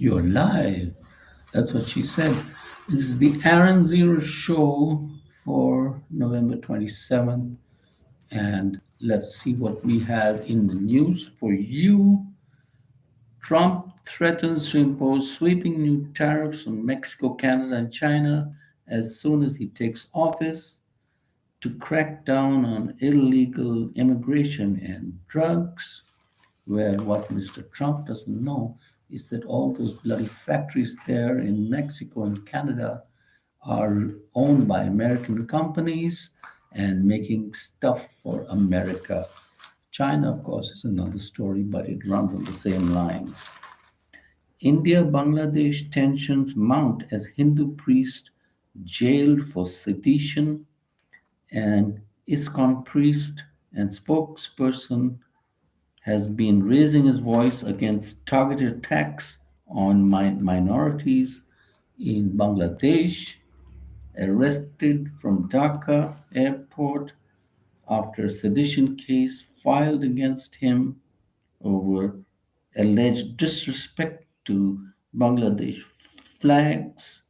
You're live. That's what she said. This is the Aaron Zero show for November 27th. And let's see what we have in the news for you. Trump threatens to impose sweeping new tariffs on Mexico, Canada, and China as soon as he takes office to crack down on illegal immigration and drugs. Where what Mr. Trump doesn't know is that all those bloody factories there in Mexico and Canada are owned by American companies and making stuff for America. China, of course, is another story, but it runs on the same lines. India Bangladesh tensions mount as Hindu priest jailed for sedition, and ISKCON priest and spokesperson has been raising his voice against targeted attacks on minorities in Bangladesh, arrested from Dhaka airport after a sedition case filed against him over alleged disrespect to Bangladesh flags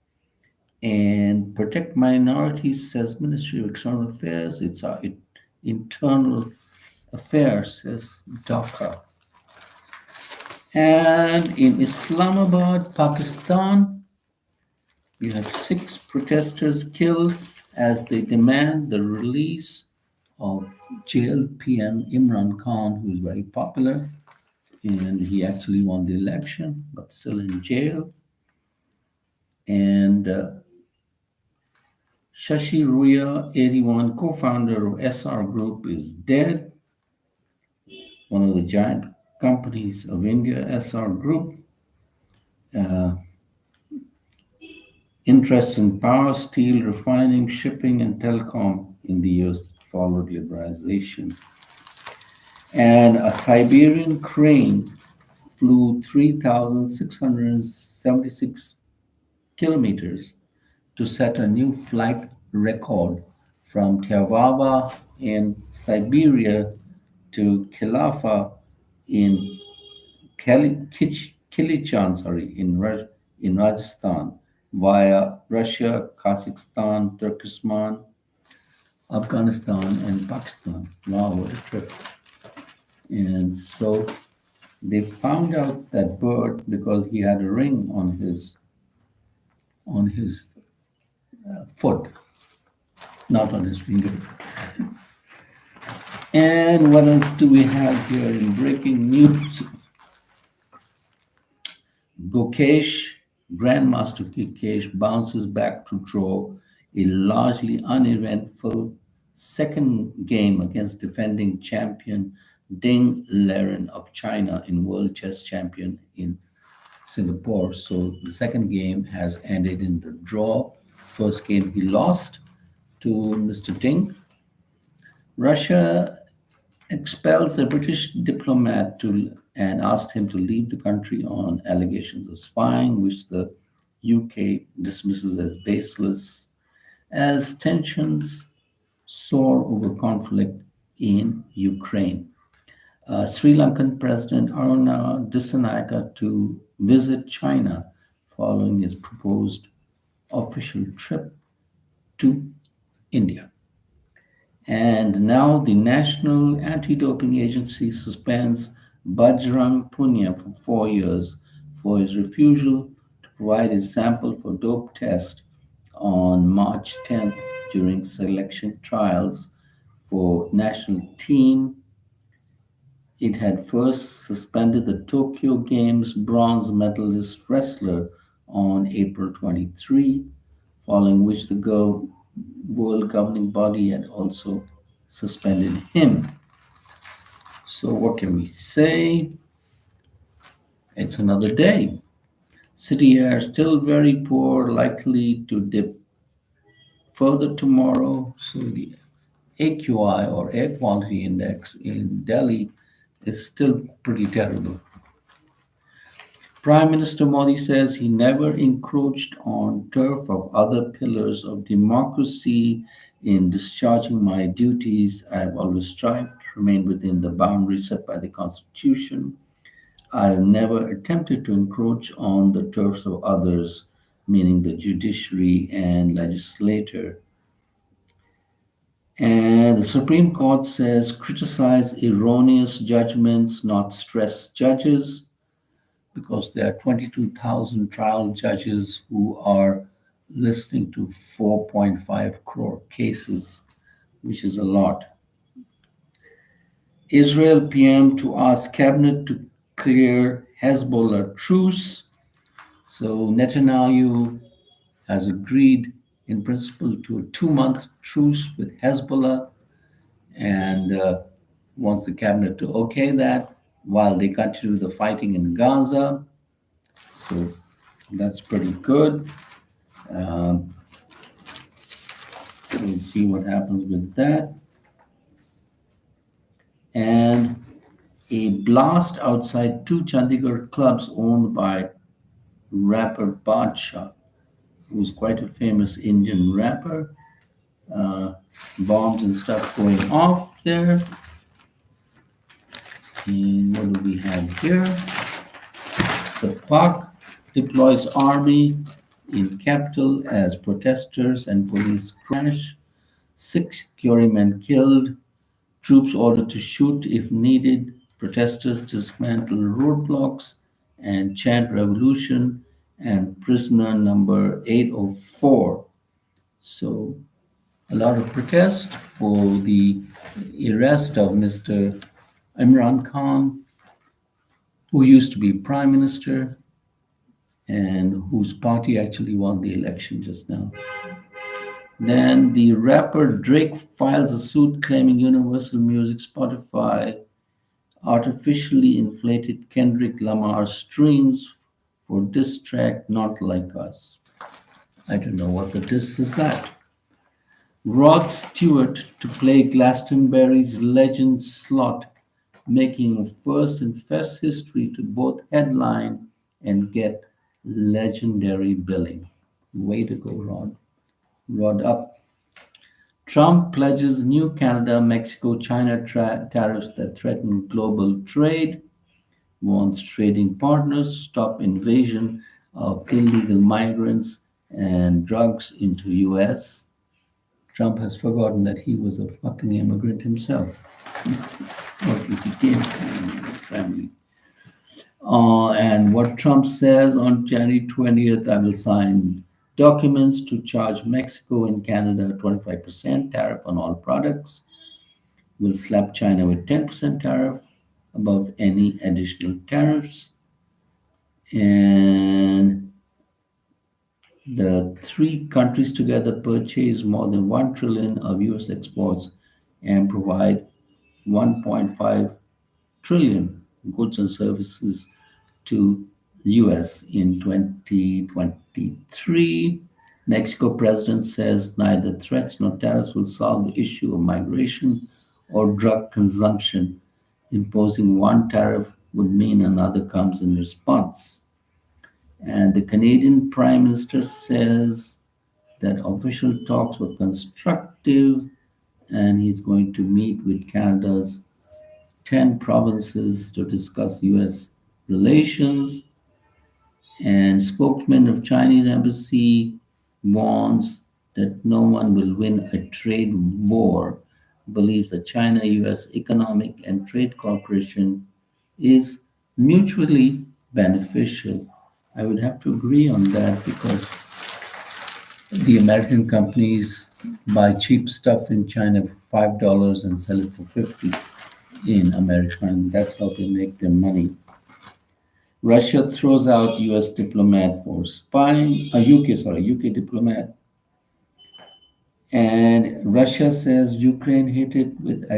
and protect minorities, says Ministry of External Affairs. It's our internal affairs, says Dhaka. And in Islamabad, Pakistan, we have 6 protesters killed as they demand the release of jailed PM Imran Khan, who is very popular, and he actually won the election, but still in jail. And Shashi Ruya, 81, co-founder of SR Group, is dead. One of the giant companies of India, SR Group. Uh, Interests in power, steel, refining, shipping, and telecom in the years that followed liberalization. And a Siberian crane flew 3,676 kilometers to set a new flight record from Tervava in Siberia to Khilafa in Kilichan, in Rajasthan via Russia, Kazakhstan, Turkestan, Afghanistan, and Pakistan. Wow, what a trip! And so they found out that bird because he had a ring on his foot, not on his finger. And what else do we have here in breaking news? Gokesh, Grandmaster Gokesh, bounces back to draw a largely uneventful second game against defending champion Ding Liren of China in World Chess Champion in Singapore. So the second game has ended in the draw. First game he lost to Mr. Ding. Russia expels a British diplomat and asked him to leave the country on allegations of spying, which the UK dismisses as baseless, as tensions soar over conflict in Ukraine. Sri Lankan President Aruna Dissanayaka to visit China following his proposed official trip to India. And now the National Anti-Doping Agency suspends Bajrang Punia for 4 years for his refusal to provide his sample for dope test on March 10th during selection trials for national team. It had first suspended the Tokyo Games bronze medalist wrestler on April 23, following which the world governing body had also suspended him. So, what can we say? It's another day. City air still very poor, likely to dip further tomorrow. So, the AQI or air quality index in Delhi is still pretty terrible. Prime Minister Modi says he never encroached on turf of other pillars of democracy. In discharging my duties, I have always strived to remain within the boundaries set by the Constitution. I've never attempted to encroach on the turfs of others, meaning the judiciary and legislature. And the Supreme Court says criticize erroneous judgments, not stress judges, because there are 22,000 trial judges who are listening to 4.5 crore cases, which is a lot. Israel PM to ask cabinet to clear Hezbollah truce. So Netanyahu has agreed in principle to a 2 month truce with Hezbollah and wants the cabinet to okay that while they continue the fighting in Gaza. So that's pretty good. Um, we'll see what happens with that. And a blast outside two Chandigarh clubs owned by rapper Badshah, who's quite a famous Indian rapper. Uh, Bombs and stuff going off there. And what do we have here? The Pak deploys army in capital as protesters and police crash. Six jurymen killed. Troops ordered to shoot if needed. Protesters dismantle roadblocks and chant revolution. And prisoner number 804. So a lot of protest for the arrest of Mr. Imran Khan, who used to be prime minister and whose party actually won the election just now. Then the rapper Drake files a suit claiming Universal Music Spotify artificially inflated Kendrick Lamar streams for diss track Not Like Us. I don't know what the diss is that. Rod Stewart to play Glastonbury's Legend slot, making a first in Fest history to both headline and get legendary billing. Way to go, Rod. Rod up. Trump pledges new Canada Mexico China tariffs that threaten global trade, wants trading partners to stop invasion of illegal migrants and drugs into US. Trump has forgotten that he was a fucking immigrant himself. Or at least he came from a family. And what Trump says on January 20th, I will sign documents to charge Mexico and Canada 25% tariff on all products. Will slap China with 10% tariff above any additional tariffs. And the three countries together purchase more than 1 trillion of US exports and provide 1.5 trillion goods and services to US in 2023. Mexico president says neither threats nor tariffs will solve the issue of migration or drug consumption. Imposing one tariff would mean another comes in response. And the Canadian Prime Minister says that official talks were constructive and he's going to meet with Canada's 10 provinces to discuss US relations. And spokesman of Chinese embassy warns that no one will win a trade war, believes the China-US Economic and Trade Cooperation is mutually beneficial. I would have to agree on that because the American companies buy cheap stuff in China for $5 and sell it for 50 in America, and that's how they make their money. Russia throws out US diplomat for spying, UK diplomat. And Russia says Ukraine hit it with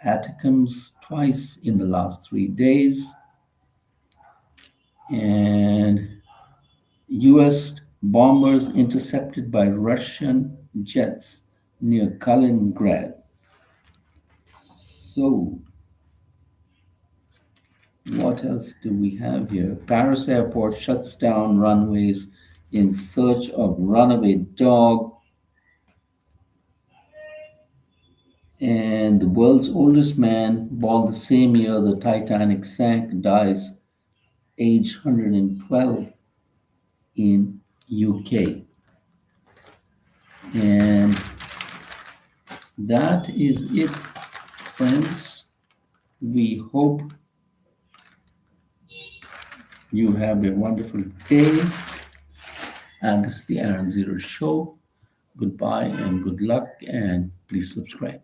ATACMS twice in the last 3 days. And US bombers intercepted by Russian jets near Kaliningrad. So, what else do we have here? Paris airport shuts down runways in search of runaway dog. And the world's oldest man, born the same year the Titanic sank, dies age 112 in UK. And that is it, friends. We hope you have a wonderful day. And this is the Aaron Zero Show. Goodbye and good luck, and please subscribe.